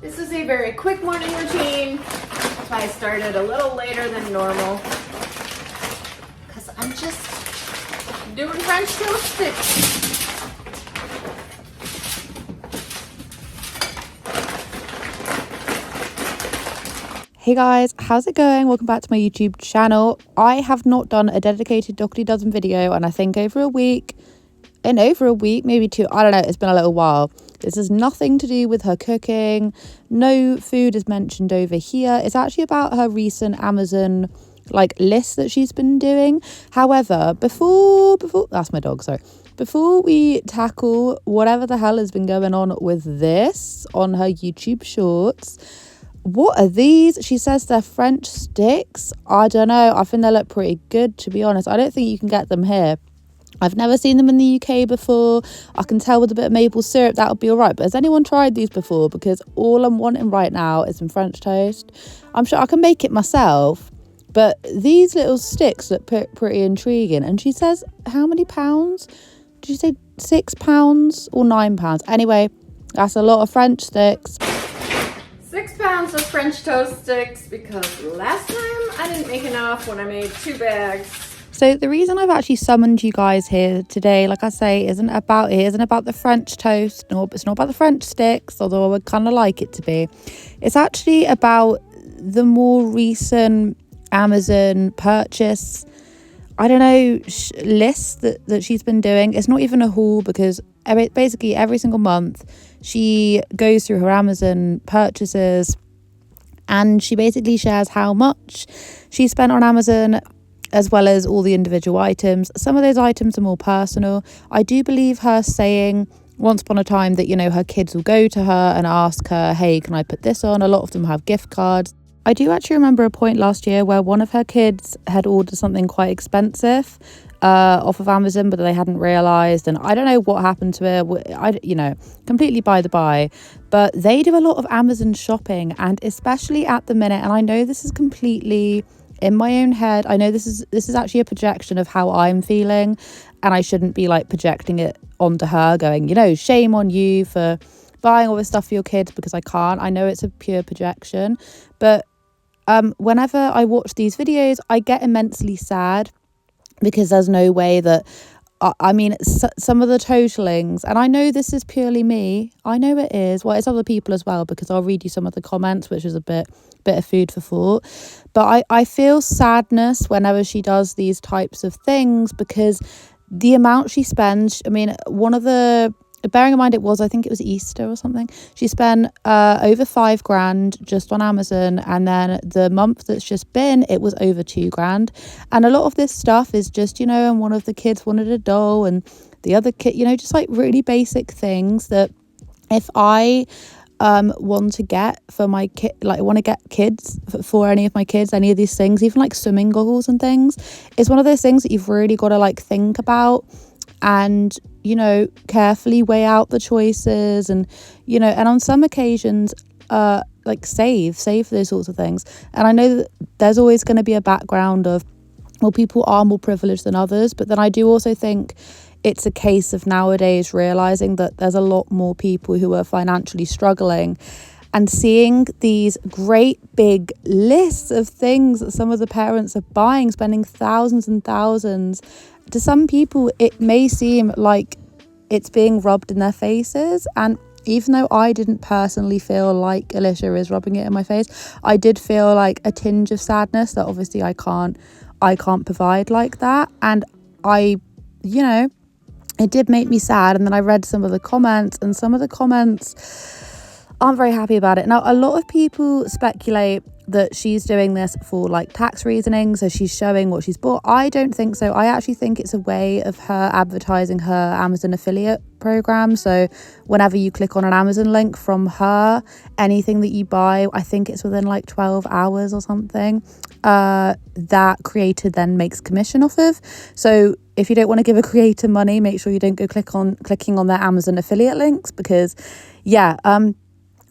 This is a very quick morning routine. That's why I started a little later than normal. Because I'm just doing French toast sticks. Hey guys, how's it going? Welcome back to my YouTube channel. I have not done a dedicated Dougherty Dozen video and I think over a week, maybe two, I don't know, it's been a little while. This has nothing to do with her cooking. No food is mentioned over here. It's actually about her recent Amazon list that she's been doing. However, before that's my dog, sorry. Before we tackle whatever the hell has been going on with this on her YouTube shorts, what are these? She says they're French sticks. I don't know. I think they look pretty good, to be honest. I don't think you can get them here. I've never seen them in the UK before. I can tell with a bit of maple syrup that would be all right. But has anyone tried these before? Because all I'm wanting right now is some French toast. I'm sure I can make it myself. But these little sticks look pretty intriguing. And she says, how many pounds? Did you say £6 or £9? Anyway, that's a lot of French sticks. 6 pounds of French toast sticks because last time I didn't make enough when I made 2 bags. So the reason I've actually summoned you guys here today, like I say, isn't about the French toast. No, it's not about the French sticks, although I would kind of like it to be. It's actually about the more recent Amazon purchase, I don't know, list that she's been doing. It's not even a haul because basically every single month she goes through her Amazon purchases and she basically shares how much she spent on Amazon as well as all the individual items. Some of those items are more personal. I do believe her saying once upon a time that, you know, her kids will go to her and ask her, hey, can I put this on? A lot of them have gift cards. I do actually remember a point last year where one of her kids had ordered something quite expensive off of Amazon, but they hadn't realised, and I don't know what happened to it. Completely by the by, but they do a lot of Amazon shopping, and especially at the minute, and I know this is completely in my own head. I know this is actually a projection of how I'm feeling, and I shouldn't be projecting it onto her, going, shame on you for buying all this stuff for your kids, because I can't. I know it's a pure projection, but whenever I watch these videos, I get immensely sad because there's no way that, some of the totalings, and I know this is purely me. I know it is. Well, it's other people as well, because I'll read you some of the comments, which is a bit of food for thought. But I feel sadness whenever she does these types of things, because the amount she spends, bearing in mind I think it was Easter or something, she spent over £5,000 just on Amazon, and then the month that's just been, it was over £2,000. And a lot of this stuff is just, and one of the kids wanted a doll, and the other kid, just really basic things that if I want to get for my kid, I want to get kids for any of my kids, any of these things, even swimming goggles and things, it's one of those things that you've really got to think about and carefully weigh out the choices, and and on some occasions save for those sorts of things. And I know that there's always going to be a background of, well, people are more privileged than others, but then I do also think it's a case of nowadays realizing that there's a lot more people who are financially struggling, and seeing these great big lists of things that some of the parents are buying, spending thousands and thousands. To some people, it may seem like it's being rubbed in their faces. And even though I didn't personally feel like Alicia is rubbing it in my face, I did feel a tinge of sadness that obviously I can't provide like that. And it did make me sad. And then I read some of the comments, and some of the comments aren't very happy about it. Now, a lot of people speculate that she's doing this for tax reasoning, so she's showing what she's bought. I don't think so. I actually think it's a way of her advertising her Amazon affiliate program. So whenever you click on an Amazon link from her, anything that you buy, I think it's within 12 hours or something, that creator then makes commission off of. So if you don't want to give a creator money, make sure you don't go clicking on their Amazon affiliate links, because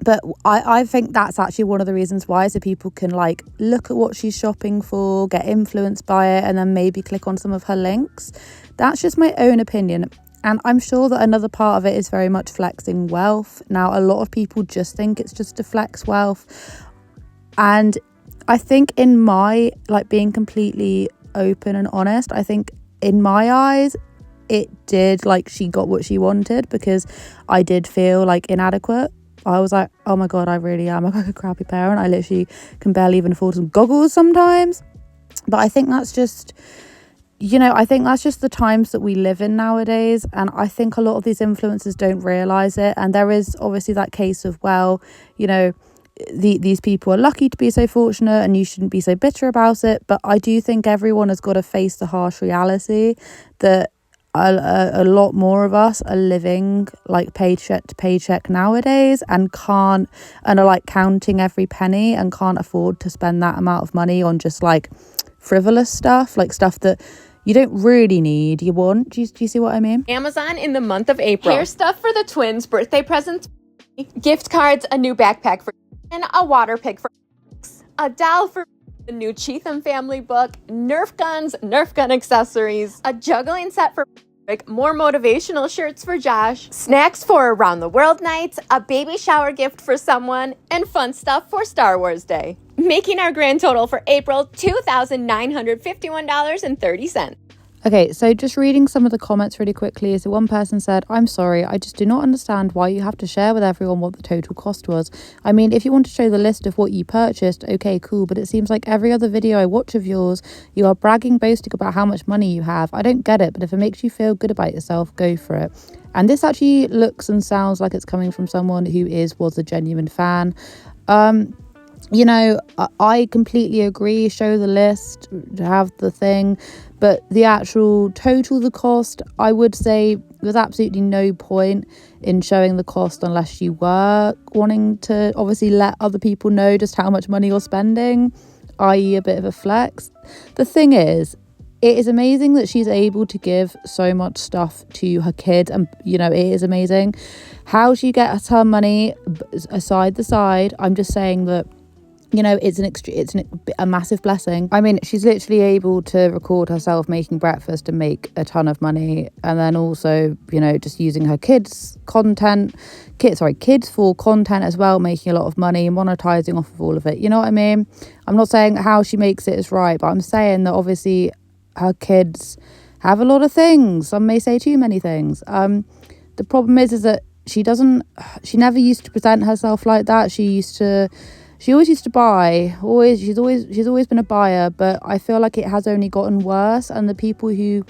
but I think that's actually one of the reasons why, so people can look at what she's shopping for, get influenced by it, and then maybe click on some of her links. That's just my own opinion. And I'm sure that another part of it is very much flexing wealth. Now, a lot of people just think it's just to flex wealth. And I think in my, like, being completely open and honest, I think in my eyes, it did, like, she got what she wanted, because I did feel like inadequate. I was like, oh my God, I really am like a crappy parent. I literally can barely even afford some goggles sometimes. But I think that's just, I think that's just the times that we live in nowadays. And I think a lot of these influencers don't realise it. And there is obviously that case of, well, these people are lucky to be so fortunate and you shouldn't be so bitter about it. But I do think everyone has got to face the harsh reality that a lot more of us are living like paycheck to paycheck nowadays and are like counting every penny and can't afford to spend that amount of money on just like frivolous stuff, like stuff that you don't really need, you want. Do you see what I mean? Amazon in the month of April. Hair stuff for the twins, birthday presents, gift cards, a new backpack for, and a water pick for, a doll for the new Cheatham family book, Nerf guns, Nerf gun accessories, a juggling set for more motivational shirts for Josh, snacks for around the world nights, a baby shower gift for someone, and fun stuff for Star Wars Day. Making our grand total for April $2,951.30. Okay, so just reading some of the comments really quickly. So one person said, I'm sorry, I just do not understand why you have to share with everyone what the total cost was. I mean, if you want to show the list of what you purchased, okay, cool. But it seems like every other video I watch of yours, you are boasting about how much money you have. I don't get it, but if it makes you feel good about yourself, go for it. And this actually looks and sounds like it's coming from someone who was a genuine fan. I completely agree, show the list, have the thing, but the actual total, the cost, I would say there's absolutely no point in showing the cost unless you were wanting to obviously let other people know just how much money you're spending, i.e. a bit of a flex. The thing is, it is amazing that she's able to give so much stuff to her kids, and it is amazing. How she gets her money aside the side, I'm just saying that it's a massive blessing. I mean, she's literally able to record herself making breakfast and make a ton of money, and then also just using her kids for content as well, making a lot of money, monetizing off of all of it. You know what I mean? I'm not saying how she makes it is right, but I'm saying that obviously her kids have a lot of things. Some may say too many things. The problem is that she never used to present herself like that. She always used to buy. She's always been a buyer, but I feel like it has only gotten worse. And the people who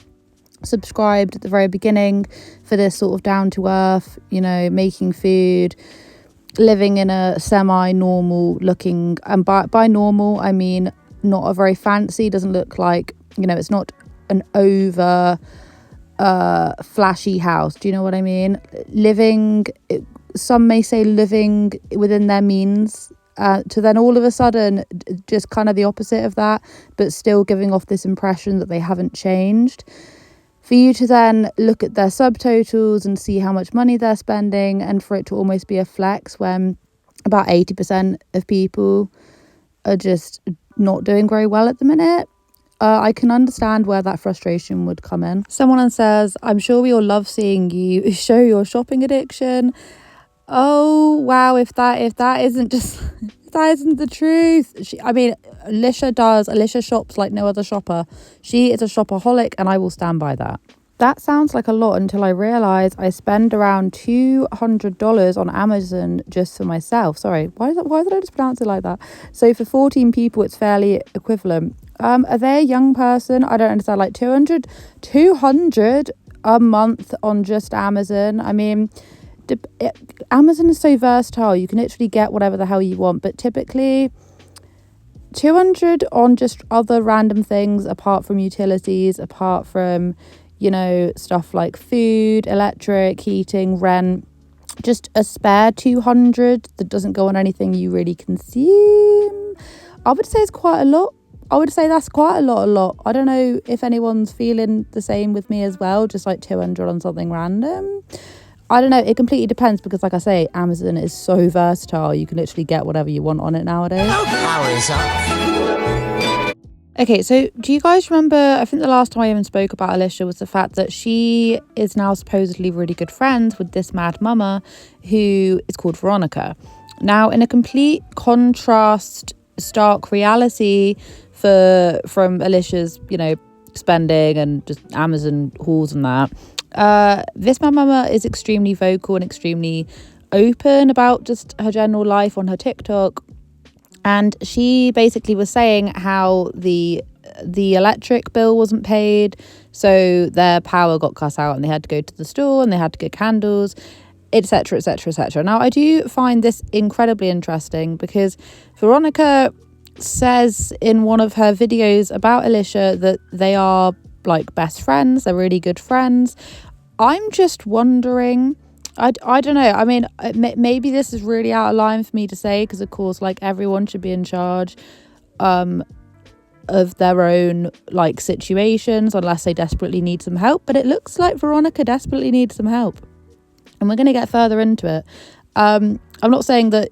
subscribed at the very beginning for this sort of down to earth, making food, living in a semi-normal looking, and by normal I mean not a very fancy, doesn't look like, it's not an over flashy house. Do you know what I mean? Some may say living within their means. To then all of a sudden just kind of the opposite of that, but still giving off this impression that they haven't changed. For you to then look at their subtotals and see how much money they're spending, and for it to almost be a flex when about 80% of people are just not doing very well at the minute. I can understand where that frustration would come in. Someone says, I'm sure we all love seeing you show your shopping addiction. Oh wow, if that isn't the truth. Alicia shops like no other shopper. She is a shopaholic, and I will stand by that. That sounds like a lot until I realise I spend around $200 on Amazon just for myself. Sorry, why did I just pronounce it like that? So for 14 people, it's fairly equivalent. Are they a young person? I don't understand. Like 200 a month on just Amazon. I mean, Amazon is so versatile. You can literally get whatever the hell you want, but typically 200 on just other random things apart from utilities, apart from stuff like food, electric, heating, rent, just a spare 200 that doesn't go on anything you really consume. I would say it's quite a lot. I would say that's quite a lot. I don't know if anyone's feeling the same with me as well, just like 200 on something random. I don't know, it completely depends, because like I say, Amazon is so versatile. You can literally get whatever you want on it nowadays. Power is off. Okay, so do you guys remember, I think the last time I even spoke about Alicia was the fact that she is now supposedly really good friends with this mad mama who is called Veronica. Now, in a complete contrast, stark reality from Alicia's, spending and just Amazon hauls and that, this mad mama is extremely vocal and extremely open about just her general life on her TikTok. And she basically was saying how the electric bill wasn't paid, so their power got cut out and they had to go to the store and they had to get candles, etc, etc, etc. Now, I do find this incredibly interesting because Veronica says in one of her videos about Alicia that they are like best friends, they're really good friends. I'm just wondering, I don't know. I mean, maybe this is really out of line for me to say because, of course, like everyone should be in charge of their own like situations unless they desperately need some help. But it looks like Veronica desperately needs some help. And we're going to get further into it. I'm not saying that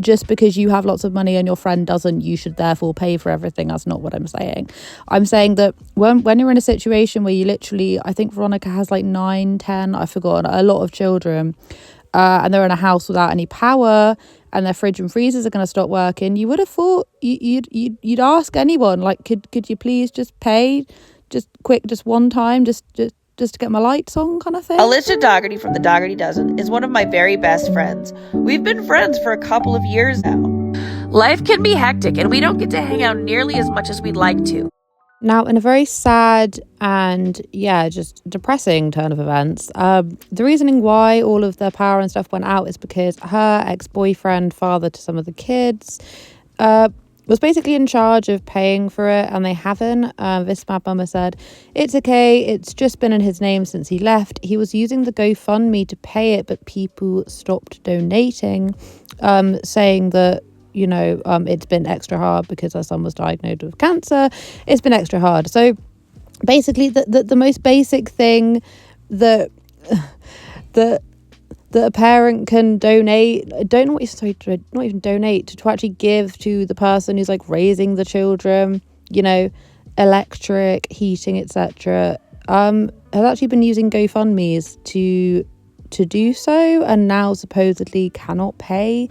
just because you have lots of money and your friend doesn't, you should therefore pay for everything. That's not what I'm saying. I'm saying that when you're in a situation where you literally, I think Veronica has like 9, 10, I've forgotten, a lot of children, and they're in a house without any power and their fridge and freezers are going to stop working, you would have thought you'd ask anyone, like, could you please just pay just one time, just to get my lights on kind of thing. Alicia Dougherty from the Dougherty Dozen is one of my very best friends. We've been friends for a couple of years now. Life can be hectic and we don't get to hang out nearly as much as we'd like to. Now, in a very sad and, just depressing turn of events, the reasoning why all of their power and stuff went out is because her ex-boyfriend, father to some of the kids, was basically in charge of paying for it, and they haven't. This mad mama said, it's okay, it's just been in his name since he left. He was using the GoFundMe to pay it, but people stopped donating, saying that, it's been extra hard because her son was diagnosed with cancer. It's been extra hard. So basically the most basic thing that a parent can donate, not even donate, to actually give to the person who's like raising the children, electric, heating, etc. Has actually been using GoFundMes to do so, and now supposedly cannot pay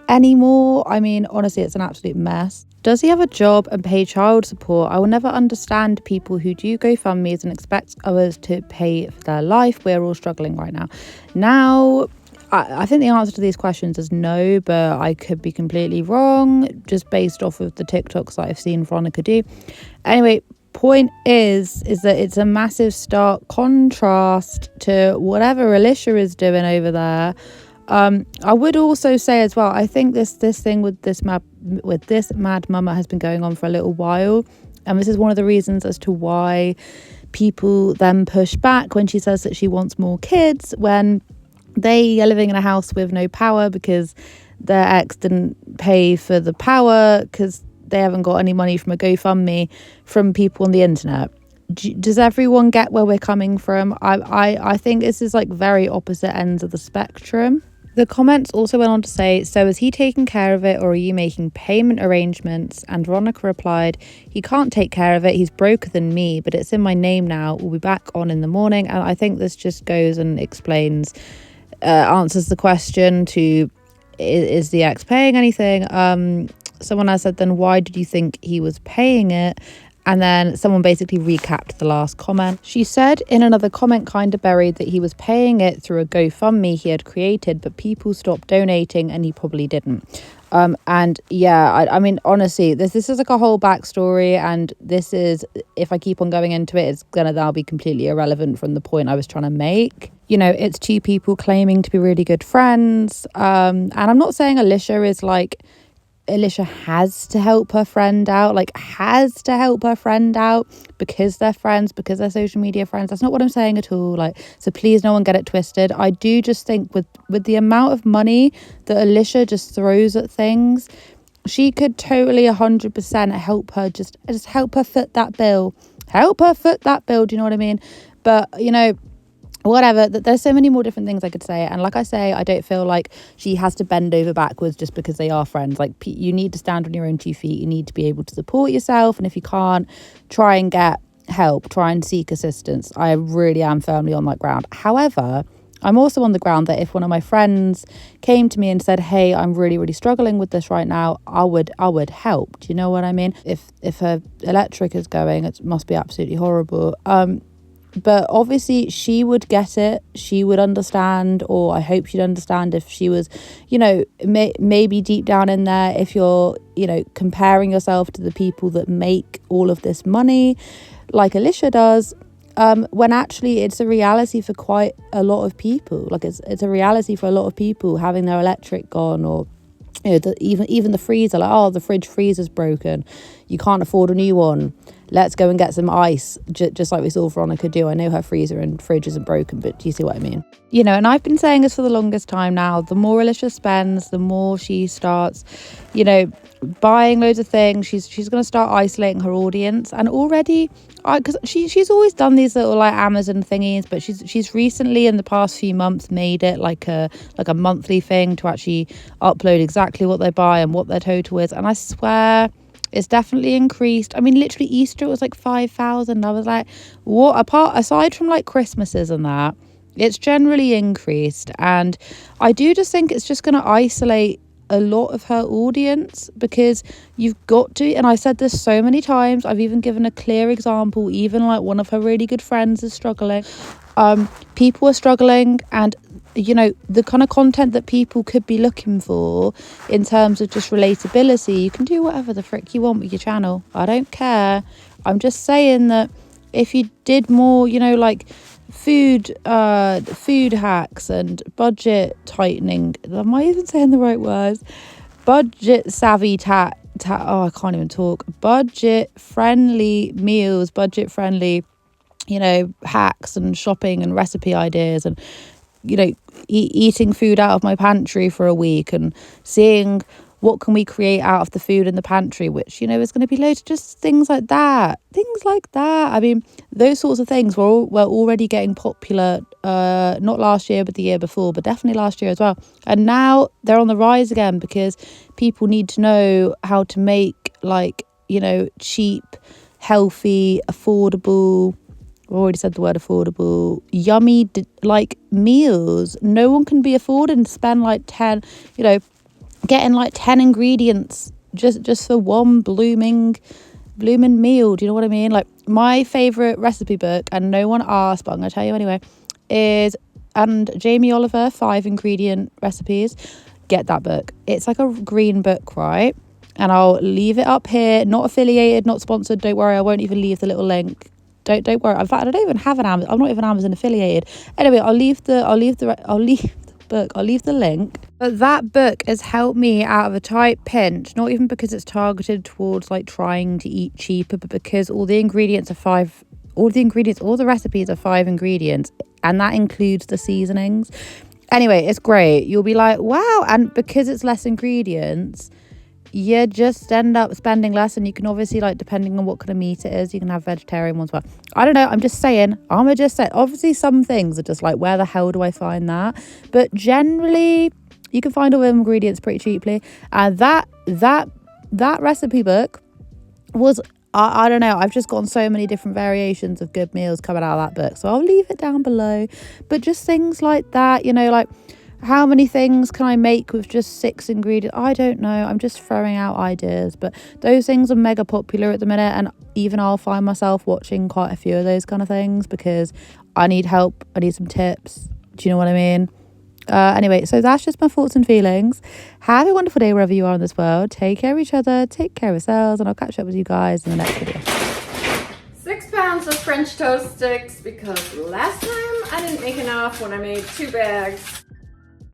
anymore. I mean, honestly, it's an absolute mess. Does he have a job and pay child support? I will never understand people who do GoFundMes and expect others to pay for their life. We're all struggling right now. Now, I think the answer to these questions is no, but I could be completely wrong, just based off of the TikToks that I've seen Veronica do. Anyway, point is that it's a massive stark contrast to whatever Alicia is doing over there. I would also say as well, I think this thing with this mad mama has been going on for a little while, and this is one of the reasons as to why people then push back when she says that she wants more kids when they are living in a house with no power because their ex didn't pay for the power because they haven't got any money from a GoFundMe from people on the internet. Does everyone get where we're coming from? I think this is like very opposite ends of the spectrum. The comments also went on to say, so is he taking care of it or are you making payment arrangements? And Veronica replied, he can't take care of it. He's broker than me, but it's in my name now. We'll be back on in the morning. And I think this just goes and explains, answers the question to, is the ex paying anything? Someone else said, then why did you think he was paying it? And then someone basically recapped the last comment. She said in another comment, kind of buried, that he was paying it through a GoFundMe he had created, but people stopped donating and he probably didn't. I mean, honestly, this is like a whole backstory, and this is, if I keep on going into it, it's gonna now be completely irrelevant from the point I was trying to make. It's two people claiming to be really good friends. And I'm not saying Alicia has to help her friend out, because they're friends, because they're social media friends. That's not what I'm saying at all. So please, no one get it twisted. I do just think with the amount of money that Alicia just throws at things, she could totally 100% help her, just help her foot that bill. Do you know what I mean? But, whatever. There's so many more different things I could say, and like I say, I don't feel like she has to bend over backwards just because they are friends. Like, you need to stand on your own 2 feet. You need to be able to support yourself, and if you can't, try and get help, try and seek assistance. I really am firmly on that ground. However, I'm also on the ground that if one of my friends came to me and said, hey, I'm really, really struggling with this right now, I would help. Do you know what I mean? If her electric is going, it must be absolutely horrible. But obviously she would get it. She would understand, or I hope she'd understand if she was, you know, maybe deep down in there, if you're, you know, comparing yourself to the people that make all of this money, like Alicia does, when actually it's a reality for quite a lot of people. Like, it's a reality for a lot of people having their electric gone, or, you know, even the freezer. Like, oh, the freezer's broken, you can't afford a new one, let's go and get some ice, just like we saw Veronica do. I know her freezer and fridge isn't broken, but do you see what I mean? You know, and I've been saying this for the longest time now. The more Alicia spends, the more she starts, you know, buying loads of things. She's going to start isolating her audience. And already, because she's always done these little like Amazon thingies, but she's recently in the past few months made it like a monthly thing to actually upload exactly what they buy and what their total is. And I swear it's definitely increased. I mean, literally Easter it was like 5,000. I was like, what? Aside from like Christmases and that, it's generally increased. And I do just think it's just going to isolate a lot of her audience, because you've got to, and I said this so many times, I've even given a clear example, even like one of her really good friends is struggling, people are struggling, and you know, the kind of content that people could be looking for in terms of just relatability, you can do whatever the frick you want with your channel, I don't care. I'm just saying that if you did more, you know, like food hacks and budget tightening, am I even saying the right words? Budget savvy I can't even talk. Budget friendly meals, budget friendly, you know, hacks and shopping and recipe ideas, and you know, eating food out of my pantry for a week and seeing what can we create out of the food in the pantry, which, you know, is going to be loads of just things like that. I mean, those sorts of things were already getting popular, not last year, but the year before, but definitely last year as well. And now they're on the rise again because people need to know how to make, like, you know, cheap, healthy, affordable, I've already said the word affordable, yummy, like, meals. No one can be affording to spend like 10, you know, getting like 10 ingredients just for one blooming meal. Do you know what I mean? Like, my favorite recipe book, and no one asked, but I'm gonna tell you anyway, is and Jamie Oliver 5 ingredient recipes. Get that book. It's like a green book, right? And I'll leave it up here, not affiliated, not sponsored, don't worry, I won't even leave the little link. Don't worry. In fact, I don't even have an Amazon. I'm not even Amazon affiliated. Anyway, I'll leave the book. I'll leave the link. But that book has helped me out of a tight pinch, not even because it's targeted towards like trying to eat cheaper, but because all the recipes are 5 ingredients, and that includes the seasonings. Anyway, it's great. You'll be like, wow. And because it's less ingredients, you just end up spending less, and you can obviously, like, depending on what kind of meat it is, you can have vegetarian ones. Well, I don't know, I'm just saying, obviously some things are just like, where the hell do I find that? But generally you can find all the ingredients pretty cheaply, and that recipe book was, I don't know, I've just gotten so many different variations of good meals coming out of that book, so I'll leave it down below. But just things like that, you know, like, how many things can I make with just 6 ingredients? I don't know. I'm just throwing out ideas. But those things are mega popular at the minute. And even I'll find myself watching quite a few of those kind of things because I need help. I need some tips. Do you know what I mean? Anyway, so that's just my thoughts and feelings. Have a wonderful day wherever you are in this world. Take care of each other. Take care of yourselves. And I'll catch up with you guys in the next video. 6 pounds of French toast sticks because last time I didn't make enough when I made 2 bags.